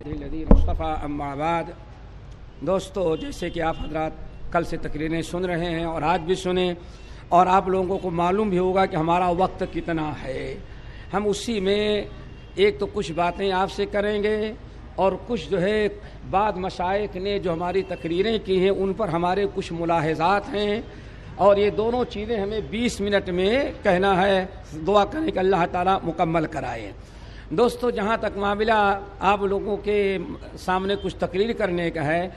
اما بعد دوستو، جیسے کہ آپ حضرات کل سے تقریریں سن رہے ہیں اور آج بھی سنیں، اور آپ لوگوں کو معلوم بھی ہوگا کہ ہمارا وقت کتنا ہے، ہم اسی میں ایک تو کچھ باتیں آپ سے کریں گے اور کچھ جو ہے بعد مشائخ نے جو ہماری تقریریں کی ہیں ان پر ہمارے کچھ ملاحظات ہیں، اور یہ دونوں چیزیں ہمیں 20 منٹ میں کہنا ہے۔ دعا کریں کہ اللہ تعالیٰ مکمل کرائے۔ دوستو، جہاں تک معاملہ آپ لوگوں کے سامنے کچھ تقریر کرنے کا ہے،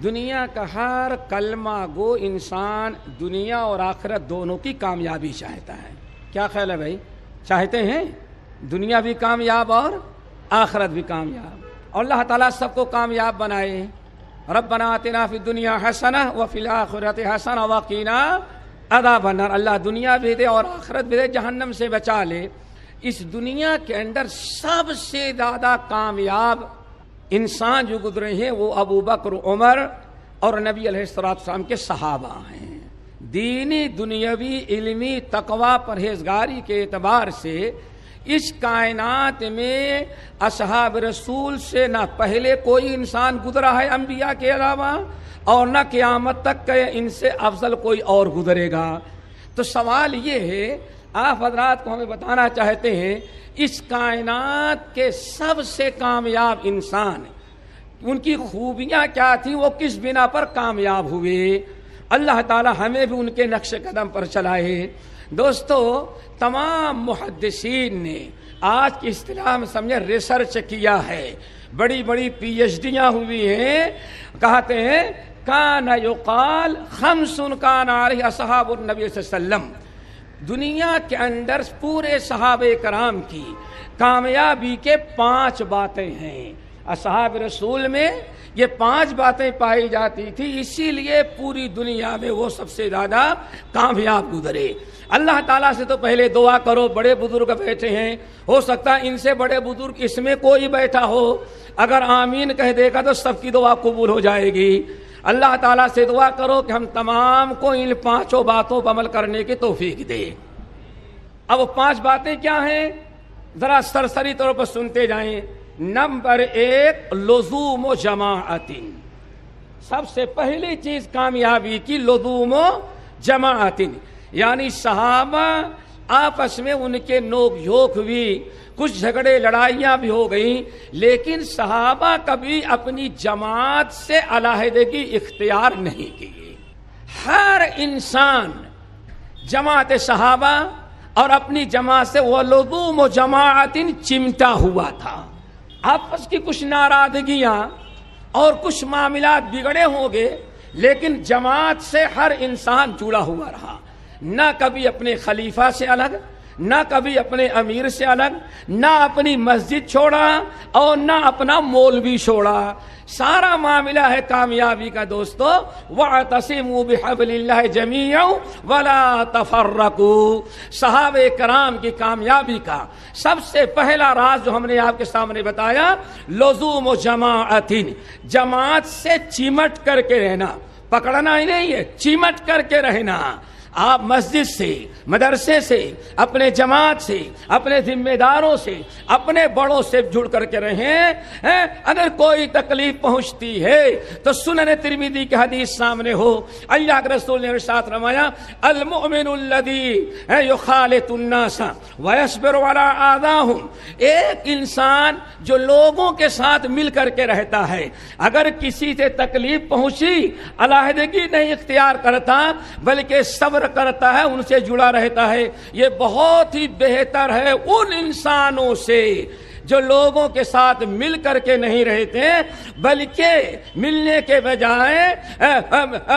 دنیا کا ہر کلمہ گو انسان دنیا اور آخرت دونوں کی کامیابی چاہتا ہے۔ کیا خیال ہے بھائی؟ چاہتے ہیں دنیا بھی کامیاب اور آخرت بھی کامیاب، اور اللہ تعالیٰ سب کو کامیاب بنائے۔ ربنا آتنا فی الدنیا حسنہ وفی الآخرۃ حسنہ وقنا عذاب النار۔ اللہ دنیا بھی دے اور آخرت بھی دے، جہنم سے بچا لے۔ اس دنیا کے اندر سب سے زیادہ کامیاب انسان جو گزرے ہیں وہ ابو بکر، عمر اور نبی علیہ السلام کے صحابہ ہیں۔ دینی، دنیاوی، علمی، تقوی، پرہیزگاری کے اعتبار سے اس کائنات میں اصحاب رسول سے نہ پہلے کوئی انسان گزرا ہے انبیاء کے علاوہ، اور نہ قیامت تک کہ ان سے افضل کوئی اور گزرے گا۔ تو سوال یہ ہے، آپ حضرات کو ہمیں بتانا چاہتے ہیں اس کائنات کے سب سے کامیاب انسان، ان کی خوبیاں کیا تھیں، وہ کس بنا پر کامیاب ہوئے؟ اللہ تعالی ہمیں بھی ان کے نقش قدم پر چلائے۔ دوستو، تمام محدثین نے آج کی اصطلاح میں سمجھے ریسرچ کیا ہے، بڑی بڑی پی ایچ ڈیاں ہوئی ہیں، کہتے ہیں کان یقال خمس کان علیہ اصحاب النبی صلی اللہ علیہ وسلم۔ دنیا کے اندر پورے صحابہ کرام کی کامیابی کے 5 باتیں ہیں۔ اصحاب رسول میں یہ 5 باتیں پائی جاتی تھی، اسی لیے پوری دنیا میں وہ سب سے زیادہ کامیاب گزرے۔ اللہ تعالیٰ سے تو پہلے دعا کرو، بڑے بزرگ بیٹھے ہیں، ہو سکتا ہے ان سے بڑے بزرگ اس میں کوئی بیٹھا ہو، اگر آمین کہہ دے گا تو سب کی دعا قبول ہو جائے گی۔ اللہ تعالیٰ سے دعا کرو کہ ہم تمام کو ان 5 باتوں پر عمل کرنے کی توفیق دے۔ اب 5 باتیں کیا ہیں، ذرا سرسری طور پر سنتے جائیں۔ نمبر 1، لزوم و جماعت۔ سب سے پہلی چیز کامیابی کی لزوم و جماعت، یعنی صحابہ آپس میں ان کے نوک جھوک بھی، کچھ جھگڑے لڑائیاں بھی ہو گئیں، لیکن صحابہ کبھی اپنی جماعت سے علیحدگی اختیار نہیں کی۔ ہر انسان جماعت صحابہ اور اپنی جماعت سے وہ لزوم و جماعت چمٹا ہوا تھا۔ آپس کی کچھ ناراضگیاں اور کچھ معاملات بگڑے ہوں گے، لیکن جماعت سے ہر انسان جڑا ہوا رہا، نہ کبھی اپنے خلیفہ سے الگ، نہ کبھی اپنے امیر سے الگ، نہ اپنی مسجد چھوڑا اور نہ اپنا مولوی چھوڑا۔ سارا معاملہ ہے کامیابی کا دوستو، وَاعْتَصِمُوا بِحَبْلِ اللَّهِ جَمِيعًا وَلَا تَفَرَّقُوا۔ صحابہ کرام کی کامیابی کا سب سے پہلا راز جو ہم نے آپ کے سامنے بتایا، لزوم و جماعت، جماعت سے چمٹ کر کے رہنا، پکڑنا ہی نہیں ہے، چمٹ کر کے رہنا۔ آپ مسجد سے، مدرسے سے، اپنے جماعت سے، اپنے ذمہ داروں سے، اپنے بڑوں سے جڑ کر کے رہیں۔ اگر کوئی تکلیف پہنچتی ہے تو سنن ترمذی کی حدیث سامنے ہو، اللہ کے رسول نے ارشاد فرمایا، المؤمن الذی یخالط الناس ویصبر علی آذاہم۔ ایک انسان جو لوگوں کے ساتھ مل کر کے رہتا ہے، اگر کسی سے تکلیف پہنچی علیحدگی نہیں اختیار کرتا بلکہ صبر کرتا ہے، ان سے جڑا رہتا ہے، یہ بہت ہی بہتر ہے ان انسانوں سے جو لوگوں کے ساتھ مل کر کے نہیں رہتے بلکہ ملنے کے بجائے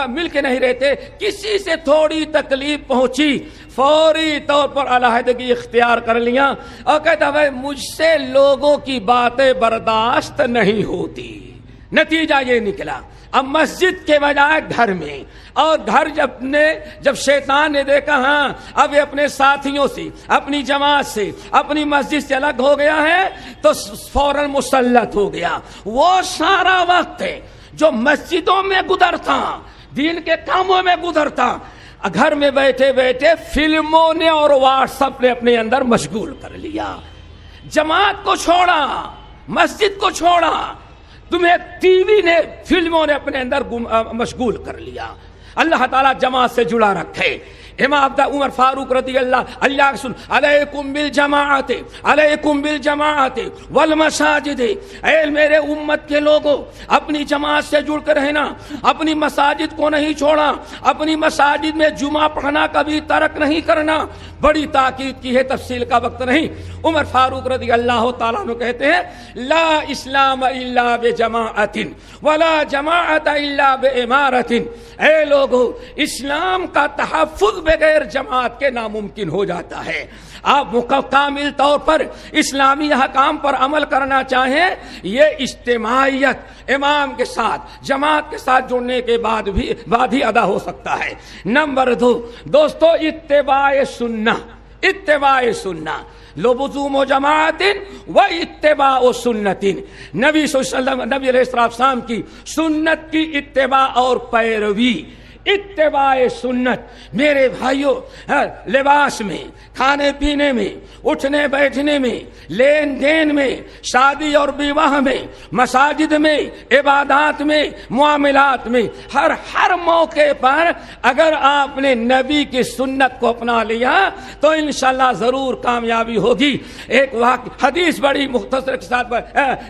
مل کے نہیں رہتے، کسی سے تھوڑی تکلیف پہنچی فوری طور پر علیحدگی اختیار کر لیا اور کہتا ہے مجھ سے لوگوں کی باتیں برداشت نہیں ہوتی۔ نتیجہ یہ نکلا اب مسجد کے بجائے گھر میں، اور گھر جب شیطان نے دیکھا ہاں اب یہ اپنے ساتھیوں سے، اپنی جماعت سے، اپنی مسجد سے الگ ہو گیا ہے تو فوراً مسلط ہو گیا۔ وہ سارا وقت ہے جو مسجدوں میں گزرتا، دین کے کاموں میں گزرتا، گھر میں بیٹھے بیٹھے فلموں نے اور واٹس ایپ نے اپنے اندر مشغول کر لیا۔ جماعت کو چھوڑا، مسجد کو چھوڑا، تمہیں ٹی وی نے، فلموں نے اپنے اندر مشغول کر لیا۔ اللہ تعالیٰ جماعت سے جڑا رکھے۔ امام عمر فاروق رضی اللہ سن، علیکم بالجماعت، علیکم بالجماعت والمساجد، اے میرے امت کے لوگوں اپنی جماعت سے جڑ کر رہنا، اپنی مساجد کو نہیں چھوڑا، اپنی مساجد میں جمعہ پڑھنا کبھی ترک نہیں کرنا۔ بڑی تاکید کی ہے، تفصیل کا وقت نہیں۔ عمر فاروق رضی اللہ تعالیٰ عنہ کہتے ہیں لا اسلام الا بجماعت ولا جماعت الا بامارت، اے لوگو اسلام کا تحفظ بغیر جماعت کے ناممکن ہو جاتا ہے۔ آپ کامل طور پر اسلامی احکام پر عمل کرنا چاہیں، یہ اجتماعیت امام کے ساتھ، جماعت کے ساتھ جڑنے کے بعد ہی ادا ہو سکتا ہے۔ نمبر 2 دوستو، اتباع سنہ، اتباع سنہ، لزوم و جماعت و اتباع و سنت، نبی صلی اللہ علیہ وسلم، نبی علیہ السلام کی سنت کی اتباع اور پیروی۔ اتباع سنت میرے بھائیوں، لباس میں، کھانے پینے میں، اٹھنے بیٹھنے میں، لین دین میں، شادی اور بیواہ میں، مساجد میں، عبادات میں، معاملات میں، ہر موقع پر اگر آپ نے نبی کی سنت کو اپنا لیا تو انشاءاللہ ضرور کامیابی ہوگی۔ ایک حدیث بڑی مختصر کے ساتھ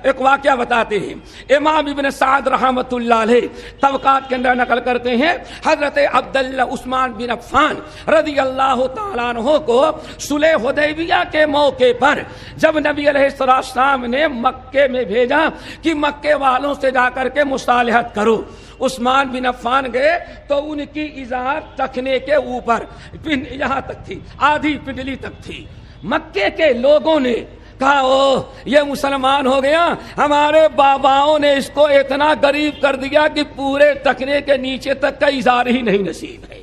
ایک واقعہ بتاتے ہیں، امام ابن سعد رحمۃ اللہ علیہ طبقات کے اندر نقل کرتے ہیں، حضرت عبداللہ عثمان بن عفان رضی اللہ تعالیٰ عنہ کو صلح حدیبیہ کے موقع پر جب نبی علیہ السلام نے مکے میں بھیجا کہ مکے والوں سے جا کر کے مصالحت کرو، عثمان بن عفان گئے تو ان کی ازار ٹخنے کے اوپر یہاں تک تھی، آدھی پنڈلی تک تھی۔ مکے کے لوگوں نے کہا او یہ مسلمان ہو گیا، ہمارے باباؤں نے اس کو اتنا غریب کر دیا کہ پورے ٹخنے کے نیچے تک کا ازار ہی نہیں نصیب ہے۔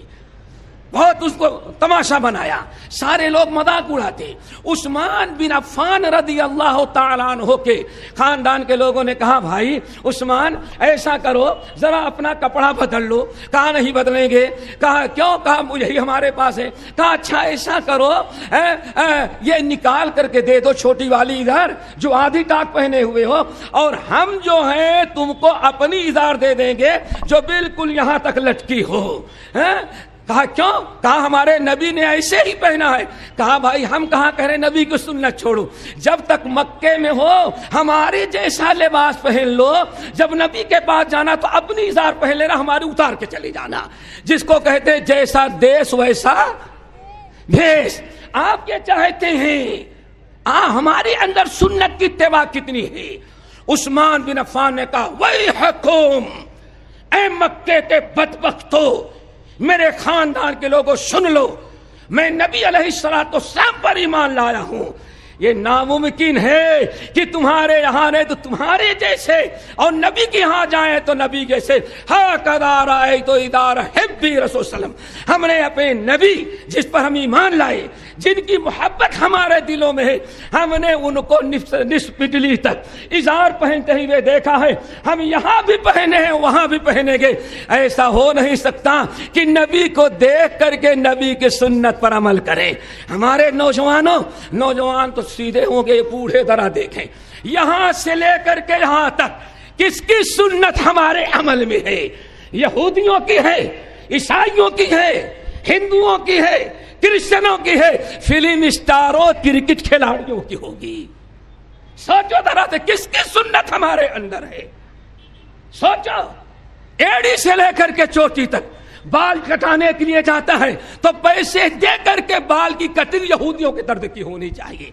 بہت اس کو تماشا بنایا، سارے لوگ مذاق اڑاتے۔ عثمان بن عفان رضی اللہ تعالیٰ عنہ کے خاندان کے لوگوں نے کہا بھائی عثمان ایسا کرو ذرا اپنا کپڑا بدل لو۔ کہا نہیں بدلیں گے۔ کہا کیوں؟ کہا یہی ہمارے پاس ہے۔ کہا اچھا ایسا کرو یہ نکال کر کے دے دو چھوٹی والی ازار جو آدھی ٹاک پہنے ہوئے ہو، اور ہم جو ہیں تم کو اپنی ازار دے دیں گے جو بالکل یہاں تک لٹکی ہو۔ کہا کیوں؟ کہا ہمارے نبی نے ایسے ہی پہنا ہے۔ کہا بھائی ہم کہاں کہہ رہے نبی کی سنت چھوڑو، جب تک مکے میں ہو ہمارے جیسا لباس پہن لو، جب نبی کے پاس جانا تو اپنی ازار پہن لینا، ہماری اتار کے چلے جانا، جس کو کہتے ہیں جیسا دیس ویسا بھیس۔ آپ یہ چاہتے ہیں ہمارے اندر سنت کی اتباع کتنی ہے؟ عثمان بن عفان نے کہا ویحکم، اے مکے کے بدبختو، میرے خاندان کے لوگوں سن لو، میں نبی علیہ السلام پر ایمان لایا ہوں۔ یہ ناممکن ہے کہ تمہارے یہاں رہے تو تمہارے جیسے اور نبی کے یہاں جائیں تو نبی جیسے۔ ہاکذا رأیت ادار حبی رسول وسلم، ہم نے اپنے نبی جس پر ہم ایمان لائے، جن کی محبت ہمارے دلوں میں ہے، ہم نے ان کو نصف پٹلی تک ازار پہنتے ہوئے دیکھا ہے۔ ہم یہاں بھی پہنے ہیں وہاں بھی پہنیں گے۔ ایسا ہو نہیں سکتا کہ نبی کو دیکھ کر کے نبی کی سنت پر عمل کریں۔ ہمارے نوجوان تو سیدھے ہوں گے، بوڑھے ذرا دیکھیں یہاں سے لے کر کے یہاں تک کس کی سنت ہمارے عمل میں ہے؟ یہودیوں کی ہے، عیسائیوں کی ہے، ہندوؤں کی ہے، کرسچنوں کی ہے، فلم اسٹاروں کرکٹ کھلاڑیوں کی ہوگی۔ سوچو ذرا سے کس کی سنت ہمارے اندر ہے؟ سوچو، ایڑی سے لے کر کے چوٹی تک بال کٹانے کے لیے جاتا ہے تو پیسے دے کر کے بال کی کٹنگ یہودیوں کے درد کی ہونی چاہیے۔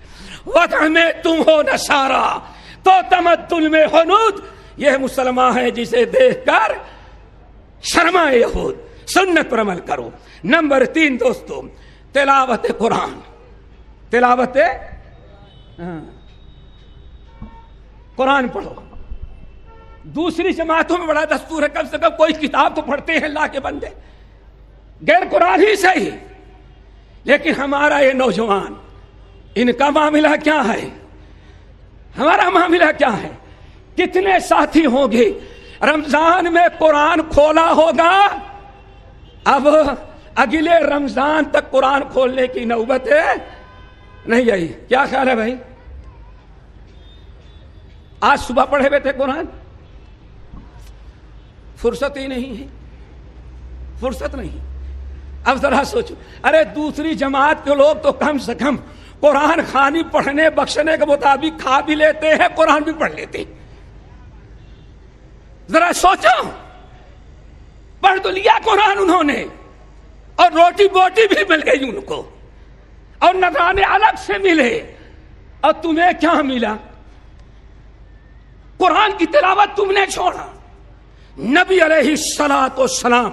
وطن میں تم ہو نصارا تو تمدن میں ہنود، یہ مسلمان ہے جسے دیکھ کر شرمائے یہود۔ سنت پر عمل کرو۔ نمبر 3 دوستو، تلاوت قرآن، تلاوت قرآن پڑھو۔ دوسری جماعتوں میں بڑا دستور ہے کم سے کم کوئی کتاب تو پڑھتے ہیں اللہ کے بندے، غیر قرآن ہی صحیح، لیکن ہمارا یہ نوجوان ان کا معاملہ کیا ہے؟ ہمارا معاملہ کیا ہے؟ کتنے ساتھی ہوں گے رمضان میں قرآن کھولا ہوگا، اب اگلے رمضان تک قرآن کھولنے کی نوبت ہے نہیں آئی؟ کیا خیال ہے بھائی؟ آج صبح پڑھے ہوئے تھے قرآن؟ فرصت ہی نہیں ہے، فرصت نہیں۔ اب ذرا سوچو، ارے دوسری جماعت کے لوگ تو کم سے کم قرآن خوانی پڑھنے بخشنے کے مطابق کھا بھی لیتے ہیں، قرآن بھی پڑھ لیتے ہیں۔ ذرا سوچو، پڑھ تو لیا قرآن انہوں نے، اور روٹی بوٹی بھی مل گئی ان کو، اور نذرانے الگ سے ملے، اور تمہیں کیا ملا؟ قرآن کی تلاوت تم نے چھوڑا۔ نبی علیہ الصلوۃ والسلام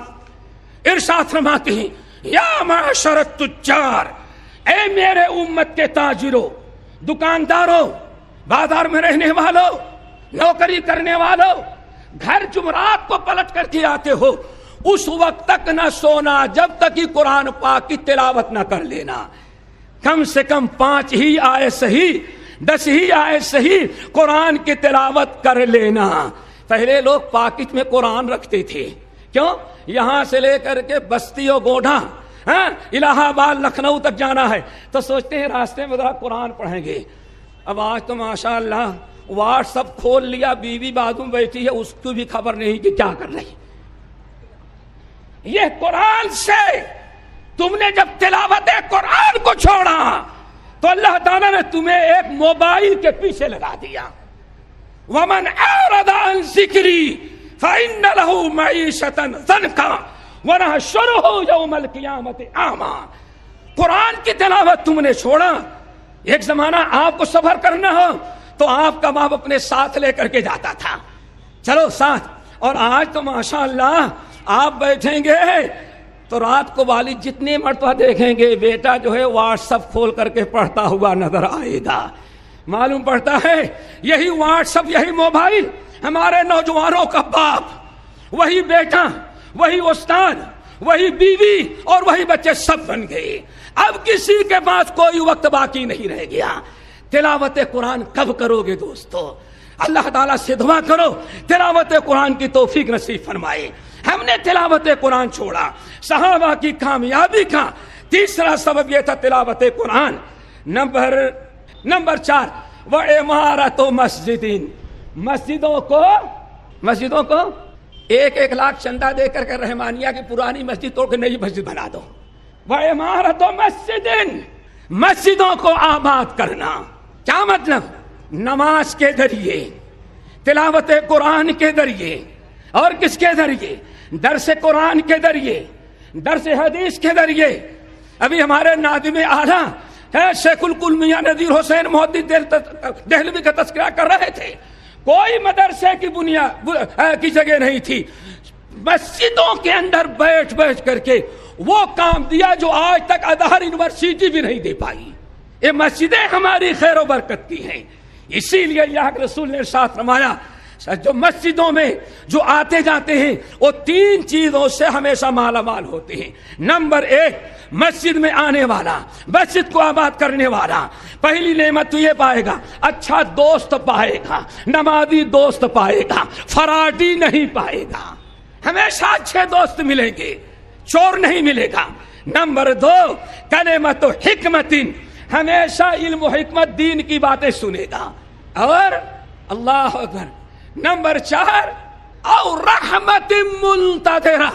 ارشاد فرماتے ہیں، یا معشر التجار، اے میرے امت کے تاجروں، دکانداروں، بازار میں رہنے والوں، نوکری کرنے والوں، گھر جمعرات کو پلٹ کر کے آتے ہو، اس وقت تک نہ سونا جب تک کہ قرآن پاک کی تلاوت نہ کر لینا۔ کم سے کم 5 ہی آئے صحیح، 10 ہی آئے صحیح قرآن کی تلاوت کر لینا۔ پہلے لوگ پاکٹ میں قرآن رکھتے تھے، کیوں؟ یہاں سے لے کر کے بستی و گوڑھا، الہ آباد لکھنؤ تک جانا ہے تو سوچتے ہیں راستے میں ذرا قرآن پڑھیں گے۔ اب آج تو ماشاء اللہ واٹس ایپ کھول لیا، بیوی بازو بیٹھی ہے، اس کو بھی خبر نہیں کہ کیا کر رہی۔ یہ قرآن سے تم نے جب تلاوت قرآن کو چھوڑا تو اللہ تعالیٰ نے تمہیں ایک موبائل کے پیچھے لگا دیا۔ وَمَنْ أَعْرَضَ عَنْ ذِكْرِي فَإِنَّ لَهُ مَعِيشَةً ضَنْكًا وَنَحْشُرُهُ يَوْمَ الْقِيَامَةِ أَعْمَىٰ۔ قرآن کی تلاوت تم نے چھوڑا۔ ایک زمانہ آپ کو سفر کرنا ہو تو آپ کا باپ اپنے ساتھ لے کر کے جاتا تھا، چلو ساتھ، اور آج تو ماشاءاللہ آپ بیٹھیں گے تو رات کو والد جتنے مرتبہ دیکھیں گے بیٹا جو ہے واٹس ایپ کھول کر کے پڑھتا ہوا نظر آئے گا۔ معلوم پڑتا ہے یہی واٹس ایپ، یہی موبائل ہمارے نوجوانوں کا باپ، وہی بیٹا، وہی استاد، وہی بیوی اور وہی بچے سب بن گئے۔ اب کسی کے پاس کوئی وقت باقی نہیں رہ گیا۔ تلاوت قرآن کب کرو گے دوستو؟ اللہ تعالیٰ سے دعا کرو تلاوت قرآن کی توفیق نصیب فرمائے۔ ہم نے تلاوت قرآن چھوڑا، صحابہ کی کامیابی کا تیسرا سبب یہ تھا تلاوت قرآن۔ نمبر 4، وَعِمَارَةُ مَسْجِدٍ، مسجدوں کو 1 لاکھ چندہ دے کر کے رحمانیہ کی پرانی مسجد توڑ کے نئی مسجد بنا دو۔ وَعِمَارَةُ مَسْجِدٍ، مسجدوں کو آباد کرنا۔ کیا مطلب؟ نماز کے ذریعے، تلاوت قرآن کے ذریعے، اور کس کے ذریعے؟ درس قرآن کے ذریعے، درس حدیث کے ذریعے۔ ابھی ہمارے ناظم اعلیٰ شیخ الکل میاں نذیر حسین محدث دہلوی کا تذکرہ کر رہے تھے، کوئی مدرسے کی بنیاد کی جگہ نہیں تھی، مسجدوں کے اندر بیٹھ کر کے وہ کام دیا جو آج تک ازہر یونیورسٹی بھی نہیں دے پائی۔ یہ مسجدیں ہماری خیر و برکت کی ہیں، اسی لیے اللہ کے رسول نے ارشاد فرمایا جو مسجدوں میں جو آتے جاتے ہیں وہ 3 چیزوں سے ہمیشہ مالا مال ہوتے ہیں۔ نمبر 1، مسجد میں آنے والا، مسجد کو آباد کرنے والا پہلی نعمت تو یہ پائے گا، اچھا دوست پائے گا، نمازی دوست پائے گا، فراڈی نہیں پائے گا، ہمیشہ اچھے دوست ملیں گے، چور نہیں ملے گا۔ نمبر 2، کلمۃ حکمت، ہمیشہ علم و حکمت دین کی باتیں سنے گا، اور اللہ اکبر۔ نمبر 4، اور رحمت منتظرہ،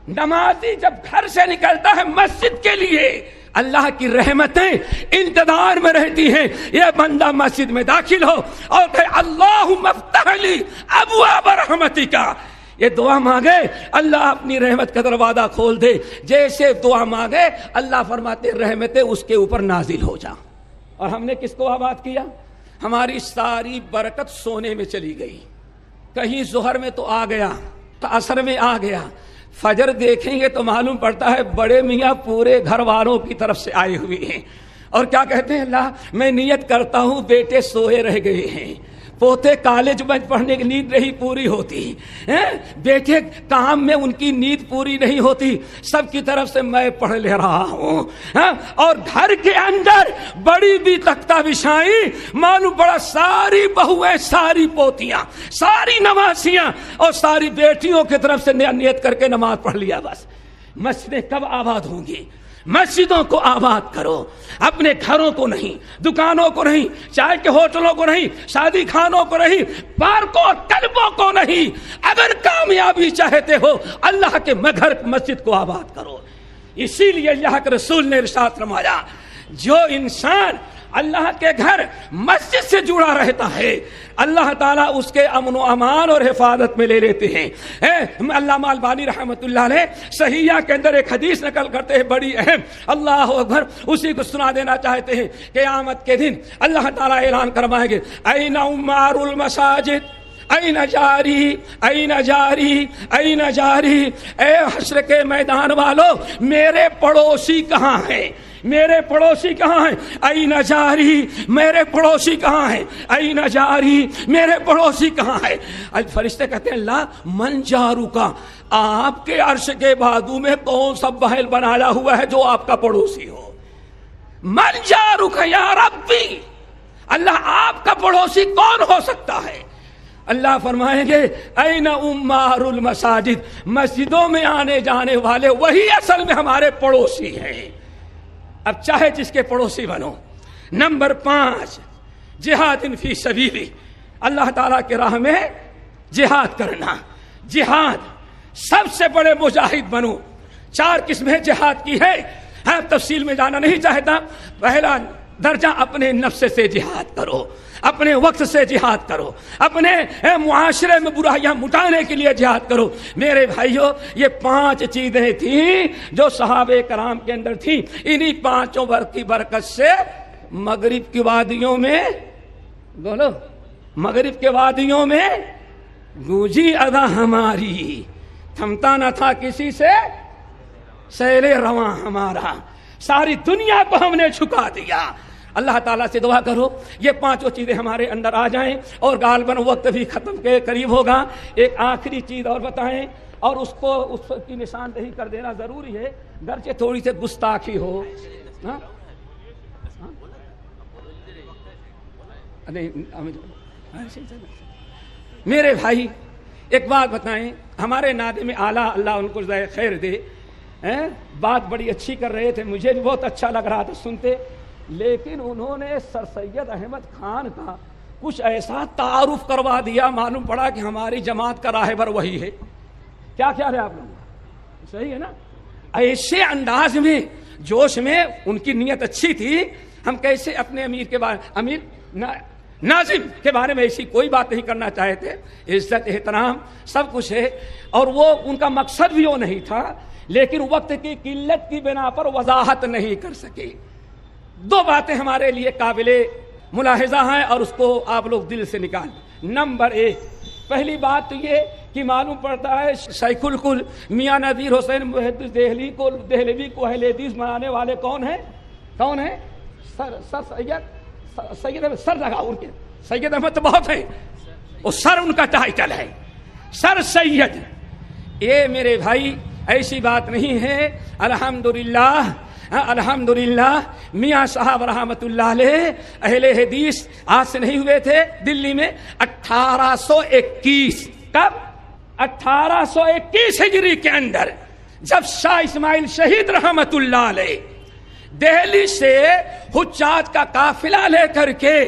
نمازی جب گھر سے نکلتا ہے مسجد کے لیے اللہ کی رحمتیں انتظار میں رہتی ہیں، یہ بندہ مسجد میں داخل ہو اور کہ اللہم افتح لی ابواب رحمتک، یہ دعا مانگے اللہ اپنی رحمت کا دروازہ کھول دے، جیسے دعا مانگے اللہ فرماتے رحمتیں اس کے اوپر نازل ہو جا۔ اور ہم نے کس کو آباد کیا؟ ہماری ساری برکت سونے میں چلی گئی، کہیں ظہر میں تو آ گیا، عصر میں آ گیا، فجر دیکھیں گے تو معلوم پڑتا ہے بڑے میاں پورے گھر والوں کی طرف سے آئے ہوئے ہیں، اور کیا کہتے ہیں؟ اللہ میں نیت کرتا ہوں بیٹے سوئے رہ گئے ہیں، پوتے کالج میں پڑھنے کی نیند نہیں پوری ہوتی، بیٹے کام میں ان کی نیند پوری نہیں ہوتی، سب کی طرف سے میں پڑھ لے رہا ہوں، اور گھر کے اندر بڑی بھی تختہ بچھائی، معلوم پڑا ساری بہویں، ساری پوتیاں، ساری نواسیاں اور ساری بیٹیوں کی طرف سے نیت کر کے نماز پڑھ لیا۔ بس مسجدیں کب آباد ہوں گی؟ مسجدوں کو آباد کرو، اپنے گھروں کو نہیں، دکانوں کو نہیں، چائے کے ہوٹلوں کو نہیں، شادی خانوں کو نہیں، پارکوں اور کلبوں کو نہیں، اگر کامیابی چاہتے ہو اللہ کے گھر مسجد کو آباد کرو۔ اسی لیے اللہ کے رسول نے ارشاد فرمایا جو انسان اللہ کے گھر مسجد سے جڑا رہتا ہے اللہ تعالیٰ اس کے امن و امان اور حفاظت میں لے لیتے ہیں۔ علامہ البانی رحمۃ اللہ علیہ صحیحہ کے اندر ایک حدیث نقل کرتے ہیں بڑی اہم، اللہ اکبر، اسی کو سنا دینا چاہتے ہیں۔ قیامت کے دن اللہ تعالیٰ اعلان کروائیں گے این عمار المساجد این جاری این جاری این جاری، اے حشر کے میدان والو میرے پڑوسی کہاں ہیں، میرے پڑوسی کہاں ہیں؟ این جاری، میرے پڑوسی کہاں ہیں؟ این جاری، میرے پڑوسی کہاں ہیں؟ آج فرشتے کہتے ہیں اللہ من جارو کا، آپ کے عرش کے بازو میں کون سا بہل بنایا ہوا ہے جو آپ کا پڑوسی ہو؟ من جارو کا یا ربی، اللہ آپ کا پڑوسی کون ہو سکتا ہے؟ اللہ فرمائیں گے این عمار المساجد، مسجدوں میں آنے جانے والے وہی اصل میں ہمارے پڑوسی ہیں۔ اب چاہے جس کے پڑوسی بنو۔ نمبر 5 جہاد فی سبیلی، اللہ تعالیٰ کے راہ میں جہاد کرنا۔ جہاد سب سے بڑے مجاہد بنو۔ 4 قسمیں جہاد کی ہے، تفصیل میں جانا نہیں چاہتا۔ پہلا درجہ اپنے نفس سے جہاد کرو، اپنے وقت سے جہاد کرو، اپنے معاشرے میں برائیاں مٹانے کے لیے جہاد کرو۔ میرے بھائیوں یہ 5 چیزیں تھیں جو صحابہ کرام کے اندر تھیں، انہی 5 کی برکت سے مغرب کی وادیوں میں بولو، مغرب کے وادیوں میں گونجی ادا ہماری، تھمتا نہ تھا کسی سے سیل رواں ہمارا، ساری دنیا کو ہم نے جھکا دیا۔ اللہ تعالیٰ سے دعا کرو یہ 5 چیزیں ہمارے اندر آ جائیں، اور غالباً وقت بھی ختم کے قریب ہوگا۔ ایک آخری چیز اور بتائیں، اور اس کی نشاندہی کر دینا ضروری ہے، گرچہ تھوڑی سی گستاخی ہو۔ میرے بھائی ایک بات بتائیں، ہمارے نادم اعلیٰ اللہ ان کو جزائے خیر دے، بات بڑی اچھی کر رہے تھے، مجھے بھی بہت اچھا لگ رہا تھا سنتے، لیکن انہوں نے سر سید احمد خان کا کچھ ایسا تعارف کروا دیا، معلوم پڑا کہ ہماری جماعت کا راہبر وہی ہے۔ کیا خیال ہے آپ لوگوں؟ صحیح ہے نا؟ ایسے انداز میں جوش میں، ان کی نیت اچھی تھی، ہم کیسے اپنے امیر کے بارے، امیر ناظم کے بارے میں ایسی کوئی بات نہیں کرنا چاہتے، عزت احترام سب کچھ ہے، اور وہ ان کا مقصد بھی وہ نہیں تھا، لیکن وقت کی قلت کی بنا پر وضاحت نہیں کر سکے۔ 2 باتیں ہمارے لیے قابل ملاحظہ ہیں اور اس کو آپ لوگ دل سے نکال۔ نمبر 1، پہلی بات تو یہ کہ معلوم پڑتا ہے شیخ الکل میاں نذیر حسین محدث دہلوی کو اہل حدیث بنانے والے کون ہیں؟ کون ہیں؟ سید سر لگا ان کے، سید احمد تو بہت ہیں، وہ سر ان کا ٹائٹل ہے، سر سید۔ یہ میرے بھائی ایسی بات نہیں ہے۔ الحمدللہ الحمدللہ میاں صاحب رحمت اللہ علیہ اہل حدیث آج سے نہیں ہوئے تھے دلی میں 1821، کب؟ 1821 ہجری کے اندر، جب شاہ اسماعیل شہید رحمت اللہ علیہ دہلی سے حجاج کا قافلہ لے کر کے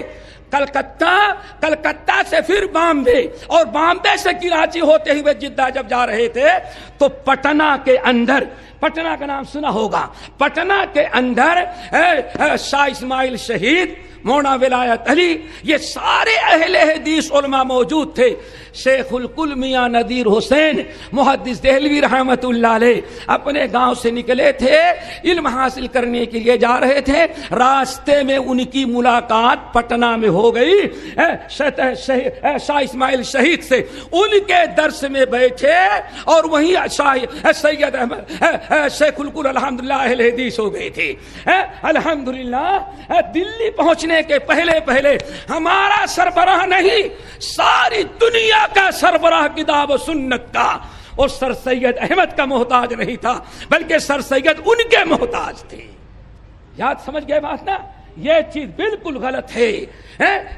کلکتہ سے پھر بامبے، اور بامبے سے کراچی ہوتے ہوئے جدہ جب جا رہے تھے تو پٹنہ کے اندر، پٹنہ کا نام سنا ہوگا، پٹنہ کے اندر شاہ اسماعیل شہید، مولانا ولایت علی، یہ سارے اہل حدیث علماء موجود تھے۔ شیخ الکل میاں نذیر حسین محدث دہلوی رحمت اللہ علیہ اپنے گاؤں سے نکلے تھے، علم حاصل کرنے کے لیے جا رہے تھے، راستے میں ان کی ملاقات پٹنہ میں ہو گئی شاہ اسماعیل شہید سے۔ ان کے درس میں بیٹھے اور وہیں سید احمد شیخ الکل الحمدللہ اہل حدیث ہو گئے تھے۔ الحمدللہ دلی پہنچنے کے پہلے ہمارا سربراہ نہیں، ساری دنیا کا سربراہ کتاب و سنت کا، اور سر سید احمد کا محتاج نہیں تھا، بلکہ سر سید ان کے محتاج تھے۔ یاد سمجھ گئے بات نا؟ یہ چیز بالکل غلط ہے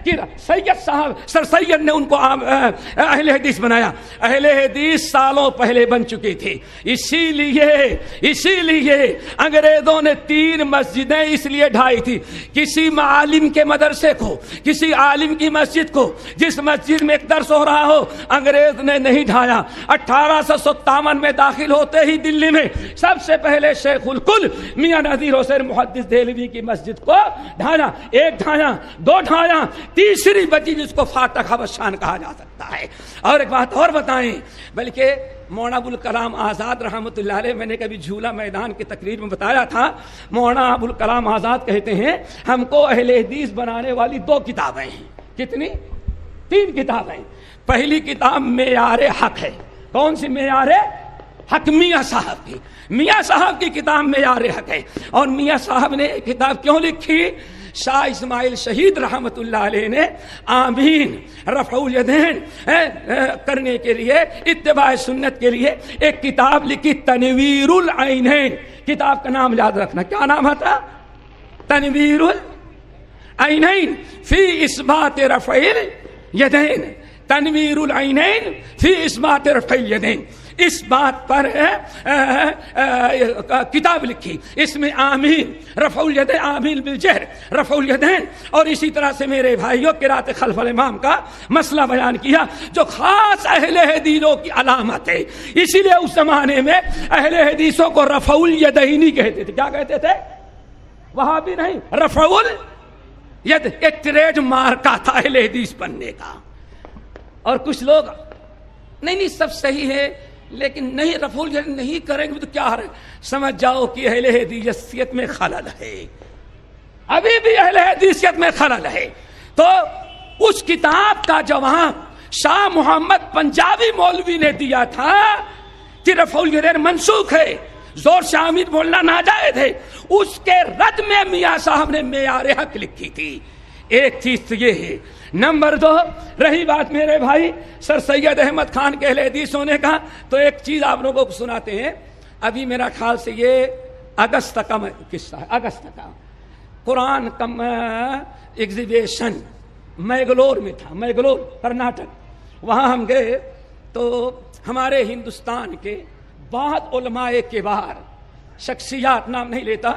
کہ سید صاحب سر سید نے ان کو اہل حدیث بنایا. اہل حدیث سالوں پہلے بن چکے تھے. اسی لیے انگریزوں نے 3 مسجدیں اس لیے ڈھائی تھی. کسی عالم کے مدرسے کو, کسی عالم کی مسجد کو, جس مسجد میں ایک درس ہو رہا ہو, انگریز نے نہیں ڈھایا. 1857 میں داخل ہوتے ہی دلی میں سب سے پہلے شیخ الکل میاں نذیر حسین محدث دہلوی کی مسجد کو ڈھایا. 1 ڈھایا, 2 ڈھایا, تیسری بچی جس کو فاتح بشان کہا جا سکتا ہے. اور ایک بات اور بتائیں, بلکہ مولانا ابوالکلام آزاد رحمۃ اللہ علیہ, میں نے کبھی جھولا میدان کی تقریر میں بتایا تھا, مولانا ابوالکلام آزاد کہتے ہیں ہم کو اہل حدیث بنانے والی 2 کتابیں ہیں. کتنی؟ 3 کتابیں. پہلی کتاب معیار حق ہے. کون سی معیار حق؟ میاں صاحب کی. میاں صاحب کی کتاب معیار حق ہے. اور میاں صاحب نے کتاب کیوں لکھی؟ شاہ اسماعیل شہید رحمت اللہ علیہ نے آمین رفع الیدین کرنے کے لیے, اتباع سنت کے لیے ایک کتاب لکھی, تنویر العینین. کتاب کا نام یاد رکھنا. کیا نام تھا؟ تنویر العینین فی اثبات رفع الیدین. تنویر العینین فی اثبات رفع الیدین. اس بات پر کتاب لکھی. اس میں آمین رفع الیدین, آمین بالجہر رفع الیدین, اور اسی طرح سے میرے بھائیوں قرات خلف الامام کا مسئلہ بیان کیا جو خاص اہل حدیثوں کی علامت ہے. اسی لیے اس زمانے میں اہل حدیثوں کو رفع الیدین کہتے تھے. کیا کہتے تھے؟ وہاں بھی نہیں, رفع الید. ایک ٹریڈ مارکا تھا اہل حدیث بننے کا. اور کچھ لوگ نہیں سب صحیح ہے لیکن نہیں رفع الیدین نہیں کریں گے تو کیا ہے, سمجھ جاؤ کہ اہل حدیثیت میں خلل ہے. ابھی بھی اہل حدیثیت میں خلل ہے. تو اس کتاب کا جواب شاہ محمد پنجابی مولوی نے دیا تھا کہ رفع الیدین منسوخ ہے, زور سے آمین بولنا ناجائز ہے. اس کے رد میں میاں صاحب نے معیار حق لکھی تھی. ایک چیز تو یہ ہے. نمبر 2, رہی بات میرے بھائی سر سید احمد خان کے اہل حدیث ہونے کا, تو ایک چیز آپ لوگوں کو سناتے ہیں. ابھی میرا خیال سے یہ اگست کا قصہ ہے. اگست کا قرآن کم ایگزیبیشن مینگلور میں تھا, مینگلور کرناٹک. وہاں ہم گئے تو ہمارے ہندوستان کے بہت علماء کبار شخصیات, نام نہیں لیتا,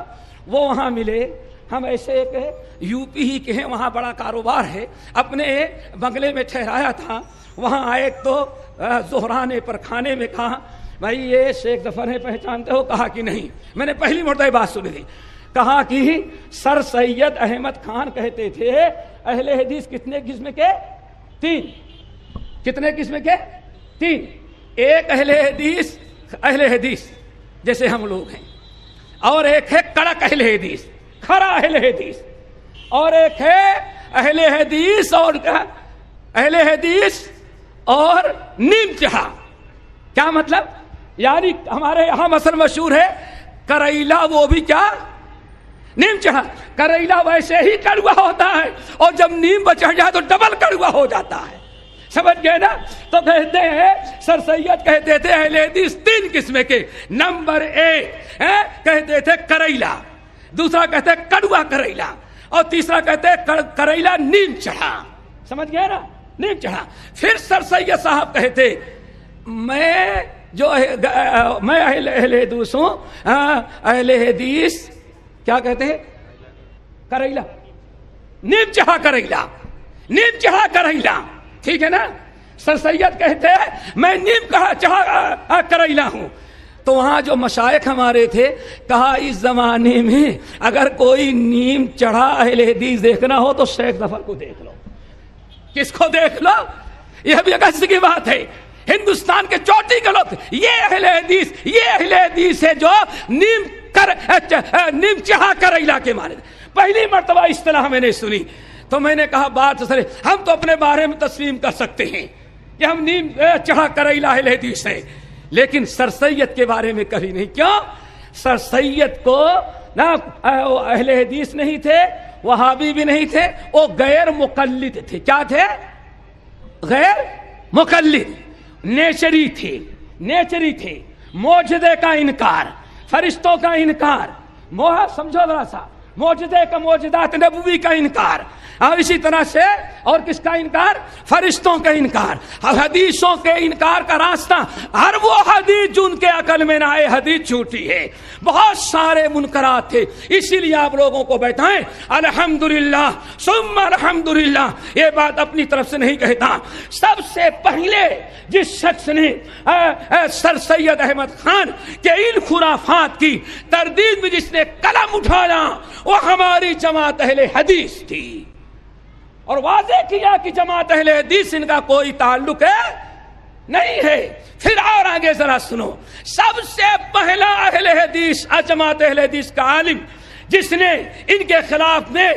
وہ وہاں ملے. ہم ایسے ایک یو پی ہی کے ہیں, وہاں بڑا کاروبار ہے, اپنے بنگلے میں ٹھہرایا تھا. وہاں آئے تو زہرانے پر کھانے میں کہا بھائی یہ شیخ ظفر ہے, پہچانتے ہو؟ کہا کہ نہیں. میں نے پہلی مرتبہ بات سنی تھی. کہا کہ سر سید احمد خان کہتے تھے اہل حدیث کتنے قسم کے؟ 3. کتنے قسم کے؟ 3. ایک اہل حدیث جیسے ہم لوگ ہیں, اور ایک ہے کڑک اہل حدیث, کھرا اہل حدیث, اور ایک ہے اہل حدیث اور نیم چہا. کیا مطلب؟ یعنی ہمارے یہاں مثلا مشہور ہے کریلا, وہ بھی کیا؟ نیم چہا. کریلا ویسے ہی کڑوا ہوتا ہے, اور جب نیم بچ جائے تو ڈبل کڑوا ہو جاتا ہے. سمجھ گئے نا؟ تو کہتے ہیں سر سید کہتے تھے اہل حدیث 3 قسم کے. نمبر 1 کہتے تھے کریلا, دوسرا کہتے ہیں کڑوا کریلا, اور تیسرا کہتے ہیں کریلا نیم چڑھا. سمجھ گئے نا؟ نیم چڑھا. پھر سر سید صاحب کہتے میں اہل حدیث ہوں, اہل حدیث کیا کہتے ہیں؟ کریلا, نیم چڑھا کریلا, نیم چڑھا کریلا. ٹھیک ہے نا؟ سر سید کہتے ہیں میں نیم چڑھا کریلا ہوں. تو وہاں جو مشائخ ہمارے تھے, کہا اس زمانے میں اگر کوئی نیم چڑھا اہل حدیث دیکھنا ہو تو شیخ ظفر کو دیکھ لو. کس کو دیکھ لو؟ یہ بھی اگست کی بات ہے. ہندوستان کے چوٹی کے لوگ یہ اہل حدیث ہے جو نیم چڑھا کریلا کے معنی. پہلی مرتبہ اصطلاح میں نے سنی تو میں نے کہا بات سر, ہم تو اپنے بارے میں تسلیم کر سکتے ہیں کہ ہم نیم چڑھا کریلا اہل حدیث ہیں, لیکن سر سید کے بارے میں کبھی نہیں. کیوں؟ سر سید کو نہ اہل حدیث نہیں تھے, وہابی بھی نہیں تھے, وہ غیر مقلد تھے. کیا تھے؟ غیر مقلد, نیچری تھے. معجزے کا انکار, فرشتوں کا انکار, سمجھو ذرا سا, موجزے کا موجزات نبوی کا انکار، اور اسی طرح سے اور کس کا انکار؟ فرشتوں کا انکار، حدیثوں کے انکار کا راستہ، ہر وہ حدیث جو ان کے عقل میں نہ آئے حدیث جھوٹی ہے۔ بہت سارے منکرات تھے، اسی لیے آپ لوگوں کو بیٹھائیں الحمدللہ ثم الحمدللہ، یہ بات اپنی طرف سے نہیں کہتا۔ سب سے پہلے جس شخص نے سر سید احمد خان کے ان خرافات کی تردید میں جس نے قلم اٹھایا وہ ہماری جماعت اہل حدیث تھی، اور واضح کیا کہ جماعت اہل حدیث ان کا کوئی تعلق ہے نہیں ہے۔ پھر اور آگے ذرا سنو، سب سے پہلا اہل حدیث جماعت اہل حدیث کا عالم جس نے ان کے خلاف میں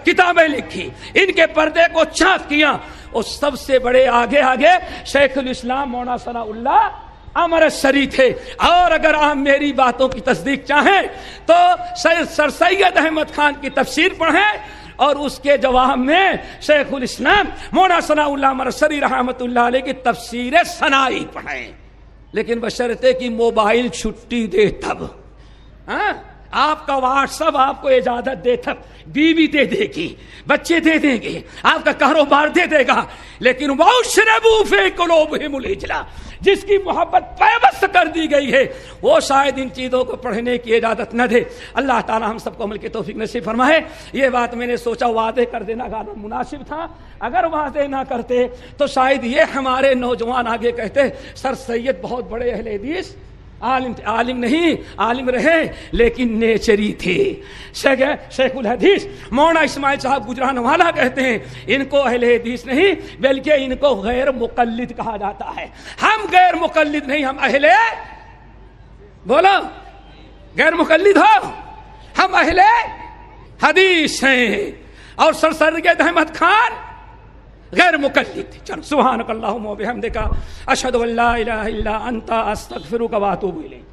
کتابیں لکھی، ان کے پردے کو چاک کیا، وہ سب سے بڑے آگے شیخ الاسلام مولانا ثناء اللہ امرتسری تھے۔ اور اگر آپ میری باتوں کی تصدیق چاہیں تو سر سید احمد خان کی تفسیر پڑھیں، اور اس کے جواب میں شیخ الاسلام مولانا ثناء اللہ امرتسری رحمۃ اللہ علیہ کی تفسیر ثنائی پڑھیں، لیکن بشرطے کہ موبائل چھٹی دے تب۔ آپ کا واٹس ایپ آپ کو اجازت دے تب، بیوی دے دے گی، بچے دے دیں گے، آپ کا کاروبار دے دے گا، لیکن وَأُشْرِبُوا فِي قُلُوبِهِمُ الْعِجْلَ، جس کی محبت پیوست کر دی گئی ہے وہ شاید ان چیزوں کو پڑھنے کی اجازت نہ دے۔ اللہ تعالی ہم سب کو عمل کی توفیق نصیب فرمائے۔ یہ بات میں نے سوچا واضح کر دینا زیادہ مناسب تھا، اگر واضح نہ کرتے تو شاید یہ ہمارے نوجوان آگے کہتے سر سید بہت بڑے اہل حدیث عالم نہیں، عالم رہے لیکن نیچری تھے۔ شیخ الحدیث مولانا اسماعیل صاحب گجرانوالا کہتے ہیں ان کو اہل حدیث نہیں بلکہ ان کو غیر مقلد کہا جاتا ہے۔ ہم غیر مقلد نہیں، ہم اہل، بولو غیر مقلد ہو، ہم اہل حدیث ہیں۔ اور سر سید احمد خان غیر مقلد۔ چلو سبحانک اللہم و بحمدک اشہد ان لا الہ الا انت استغفرک و اتوب الیک۔